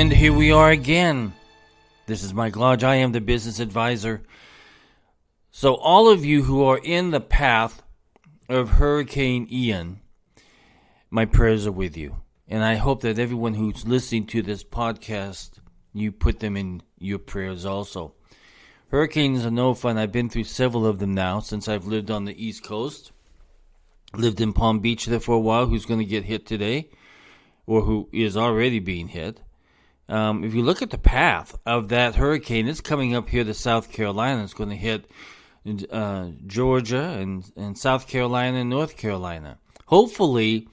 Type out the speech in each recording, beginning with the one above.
And here we are again. This is Mike Lodge. I am the business advisor. So all of you who are in the path of Hurricane Ian, my prayers are with you. And I hope that everyone who's listening to this podcast, you put them in your prayers also. Hurricanes are no fun. I've been through several of them now since I've lived on the East Coast. Lived in Palm Beach there for a while. Who's going to get hit today? Or who is already being hit. If you look at the path of that hurricane, it's coming up here to South Carolina. It's going to hit Georgia and South Carolina and North Carolina. Hopefully,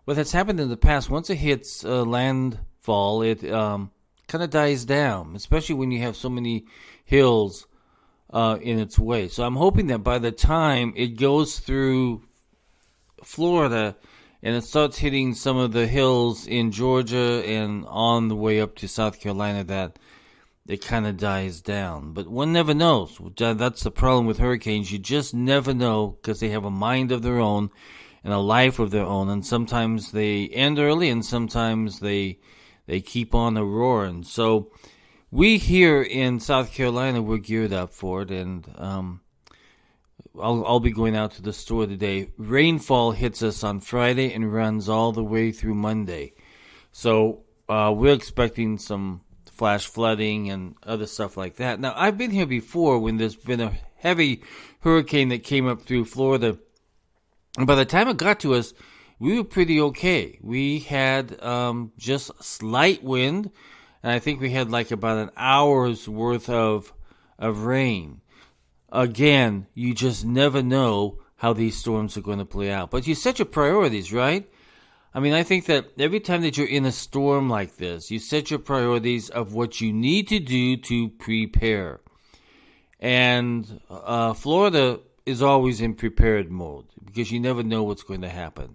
what has happened in the past, once it hits landfall, it kind of dies down, especially when you have so many hills in its way. So I'm hoping that by the time it goes through Florida and it starts hitting some of the hills in Georgia and on the way up to South Carolina, that it kind of dies down. But one never knows. That's the problem with hurricanes. You just never know because they have a mind of their own and a life of their own. And sometimes they end early and sometimes they keep on roaring. So we here in South Carolina, we're geared up for it. And I'll be going out to the store today. Rainfall hits us on Friday and runs all the way through Monday. So we're expecting some flash flooding and other stuff like that. Now, I've been here before when there's been a heavy hurricane that came up through Florida. And by the time it got to us, we were pretty okay. We had just slight wind, and I think we had like about an hour's worth of rain. Again, you just never know how these storms are going to play out. But you set your priorities, right? I mean, I think that every time that you're in a storm like this, you set your priorities of what you need to do to prepare. And Florida is always in prepared mode because you never know what's going to happen.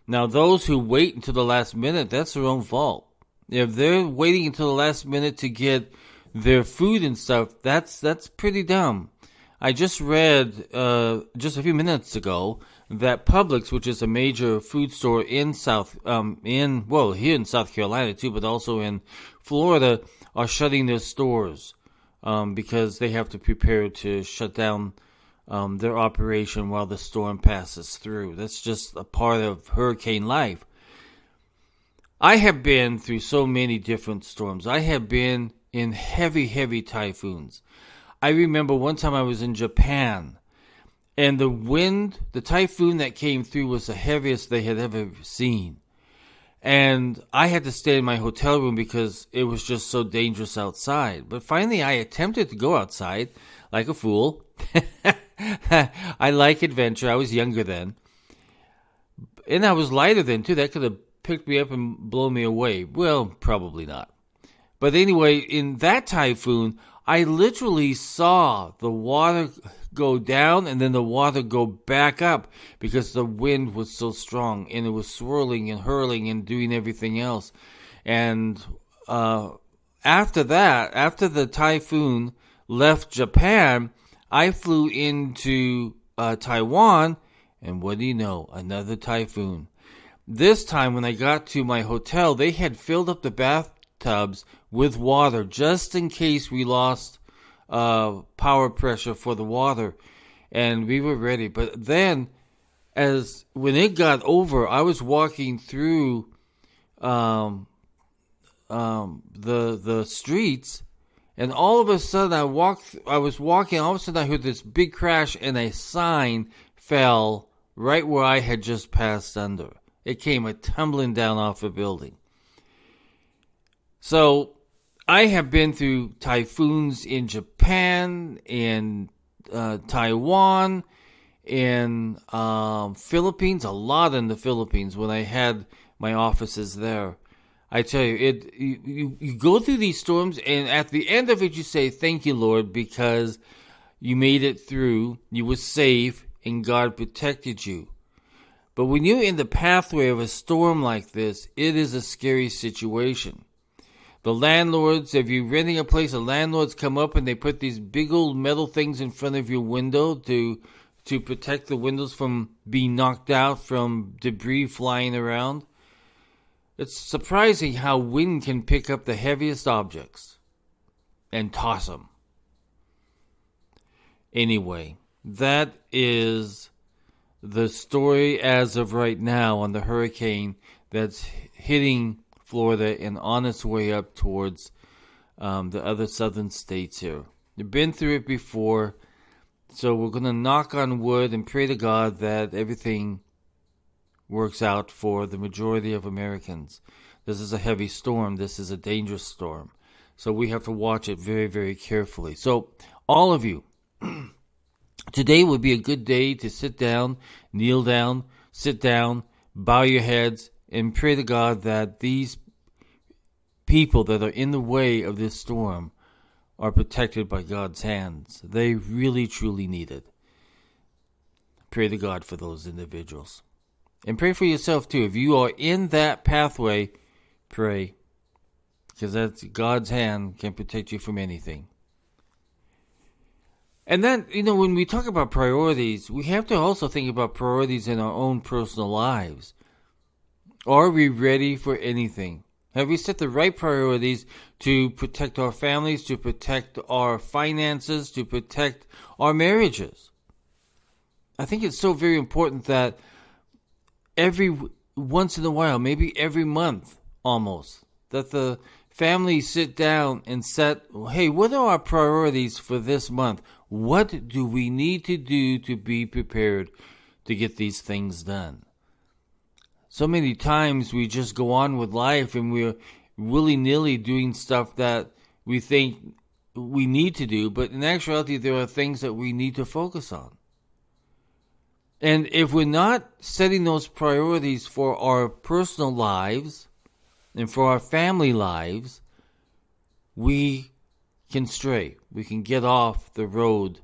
Now, those who wait until the last minute, that's their own fault. If they're waiting until the last minute to get their food and stuff, that's pretty dumb. I just read just a few minutes ago that Publix, which is a major food store in here in South Carolina too, but also in Florida, are shutting their stores because they have to prepare to shut down their operation while the storm passes through. That's just a part of hurricane life. I have been through so many different storms. I have been in heavy, heavy typhoons. I remember one time I was in Japan, and the typhoon that came through was the heaviest they had ever seen. And I had to stay in my hotel room because it was just so dangerous outside. But finally I attempted to go outside like a fool. I like adventure. I was younger then. And I was lighter then too. That could have picked me up and blown me away. Well, probably not. But anyway, in that typhoon, I literally saw the water go down and then the water go back up because the wind was so strong and it was swirling and hurling and doing everything else. And after the typhoon left Japan, I flew into Taiwan, and what do you know? Another typhoon. This time when I got to my hotel, they had filled up the bathtubs with water just in case we lost power pressure for the water, and we were ready. But then when it got over, I was walking through the streets, and all of a sudden I was walking, all of a sudden I heard this big crash and a sign fell right where I had just passed under. It came tumbling down off a building. So I have been through typhoons in Japan, in Taiwan, in Philippines, a lot in the Philippines when I had my offices there. I tell you, you go through these storms, and at the end of it, you say, "Thank you, Lord," because you made it through, you were safe, and God protected you. But when you're in the pathway of a storm like this, it is a scary situation. The landlords, if you're renting a place, the landlords come up and they put these big old metal things in front of your window to protect the windows from being knocked out, from debris flying around. It's surprising how wind can pick up the heaviest objects and toss them. Anyway, that is the story as of right now on the hurricane that's hitting Florida and on its way up towards the other southern states here. We've been through it before, so we're going to knock on wood and pray to God that everything works out for the majority of Americans. This is a heavy storm. This is a dangerous storm. So we have to watch it very, very carefully. So all of you, today would be a good day to sit down, kneel down, sit down, bow your heads, and pray to God that these people that are in the way of this storm are protected by God's hands. They really, truly need it. Pray to God for those individuals. And pray for yourself too. If you are in that pathway, pray. Because that's God's hand can protect you from anything. And then, when we talk about priorities, we have to also think about priorities in our own personal lives. Are we ready for anything? Have we set the right priorities to protect our families, to protect our finances, to protect our marriages? I think it's so very important that every once in a while, maybe every month almost, that the family sit down and set, hey, what are our priorities for this month? What do we need to do to be prepared to get these things done? So many times we just go on with life and we're willy-nilly doing stuff that we think we need to do, but in actuality there are things that we need to focus on. And if we're not setting those priorities for our personal lives and for our family lives, we can stray. We can get off the road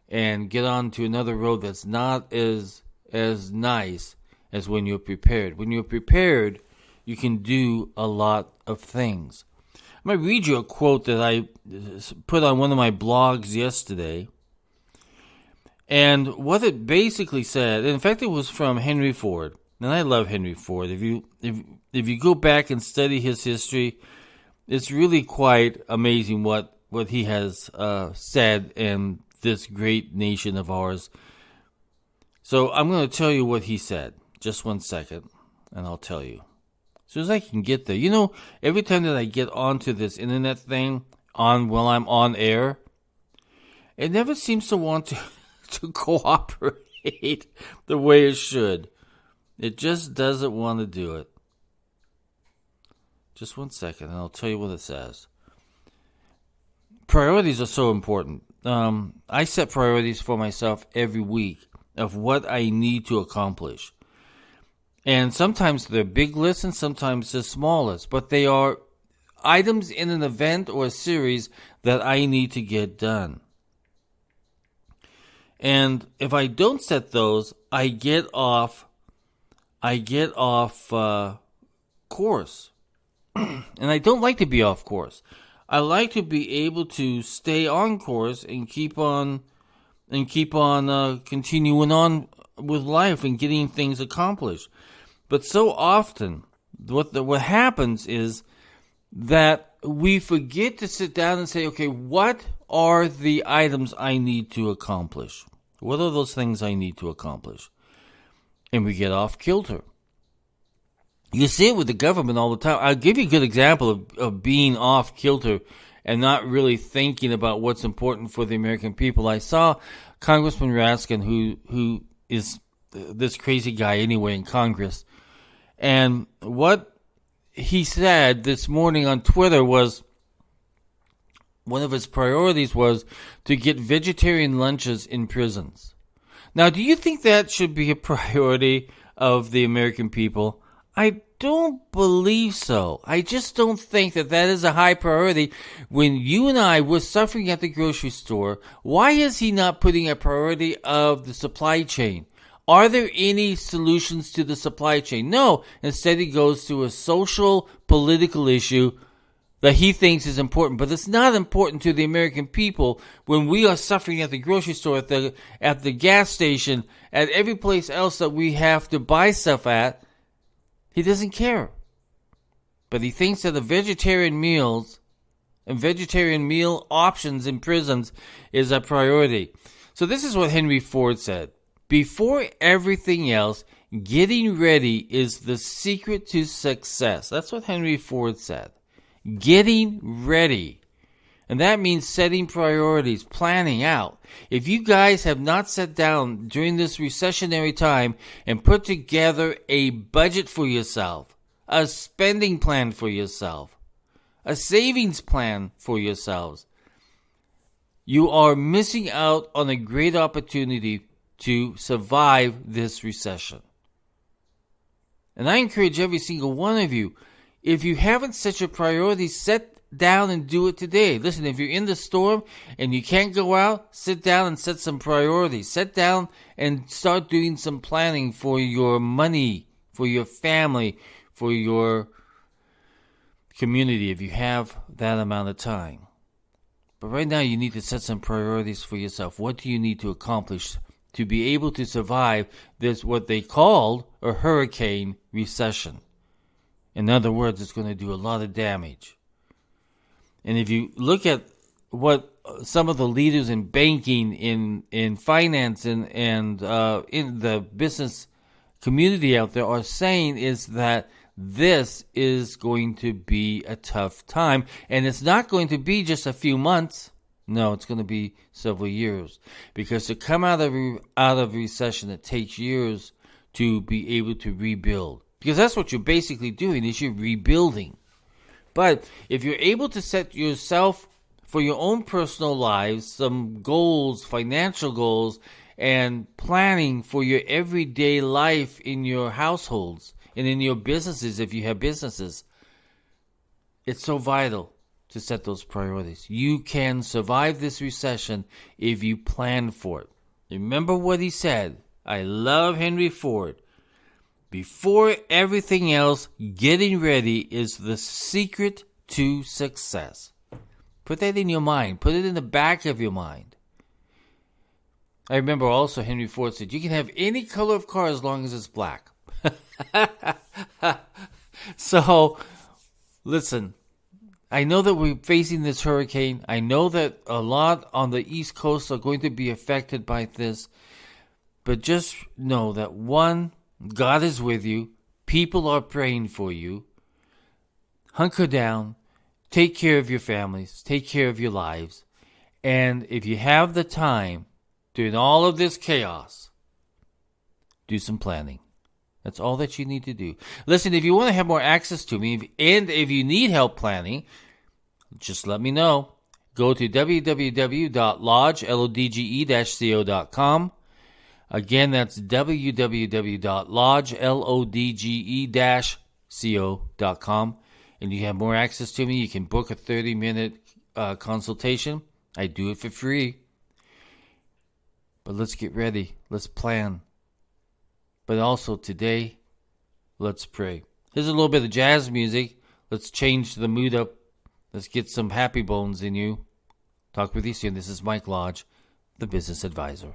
and get onto another road that's not as nice as when you're prepared. When you're prepared, you can do a lot of things. I'm going to read you a quote that I put on one of my blogs yesterday. And what it basically said, in fact, it was from Henry Ford. And I love Henry Ford. If you go back and study his history, it's really quite amazing what he has said in this great nation of ours. So I'm going to tell you what he said. Just 1 second, and I'll tell you. As soon as I can get there. Every time that I get onto this internet thing while I'm on air, it never seems to want to cooperate the way it should. It just doesn't want to do it. Just 1 second, and I'll tell you what it says. Priorities are so important. I set priorities for myself every week of what I need to accomplish. And sometimes they're big lists and sometimes they're small lists. But they are items in an event or a series that I need to get done. And if I don't set those, I get off course. And I don't like to be off course. I like to be able to stay on course and keep on continuing on with life and getting things accomplished. But so often, what happens is that we forget to sit down and say, okay, what are the items I need to accomplish? What are those things I need to accomplish? And we get off kilter. You see it with the government all the time. I'll give you a good example of being off kilter and not really thinking about what's important for the American people. I saw Congressman Raskin, who is this crazy guy anyway in Congress, and what he said this morning on Twitter was one of his priorities was to get vegetarian lunches in prisons. Now, do you think that should be a priority of the American people? I don't believe so. I just don't think that is a high priority. When you and I were suffering at the grocery store, why is he not putting a priority of the supply chain? Are there any solutions to the supply chain? No. Instead, he goes to a social, political issue that he thinks is important, but it's not important to the American people when we are suffering at the grocery store, at the gas station, at every place else that we have to buy stuff at. He doesn't care. but he thinks that the vegetarian meals and vegetarian meal options in prisons is a priority. So this is what Henry Ford said. Before everything else, getting ready is the secret to success. That's what Henry Ford said. Getting ready. And that means setting priorities, planning out. If you guys have not sat down during this recessionary time and put together a budget for yourself, a spending plan for yourself, a savings plan for yourselves, you are missing out on a great opportunity to survive this recession. And I encourage every single one of you, if you haven't set your priorities, set down and do it today. Listen, if you're in the storm and you can't go out, sit down and set some priorities. Sit down and start doing some planning for your money, for your family, for your community if you have that amount of time. But right now you need to set some priorities for yourself. What do you need to accomplish to be able to survive this, what they called a hurricane recession? In other words, it's going to do a lot of damage. And if you look at what some of the leaders in banking, in finance, and in the business community out there are saying, is that this is going to be a tough time. And it's not going to be just a few months. No, it's going to be several years. Because to come out of recession, it takes years to be able to rebuild. Because that's what you're basically doing, is you're rebuilding. But if you're able to set yourself for your own personal lives some goals, financial goals, and planning for your everyday life in your households and in your businesses, if you have businesses, it's so vital to set those priorities. You can survive this recession if you plan for it. Remember what he said. I love Henry Ford. Before everything else, getting ready is the secret to success. Put that in your mind. Put it in the back of your mind. I remember also Henry Ford said, you can have any color of car as long as it's black. So, listen, I know that we're facing this hurricane. I know that a lot on the East Coast are going to be affected by this. But just know that one, God is with you. People are praying for you. Hunker down. Take care of your families. Take care of your lives. And if you have the time during all of this chaos, do some planning. That's all that you need to do. Listen, if you want to have more access to me, and if you need help planning, just let me know. Go to www.lodge.co.com. Again, that's www.lodge.co.com. And you have more access to me. You can book a 30-minute consultation. I do it for free. But let's get ready. Let's plan. But also today, let's pray. Here's a little bit of jazz music. Let's change the mood up. Let's get some happy bones in you. Talk with you soon. This is Mike Lodge, the Business Advisor.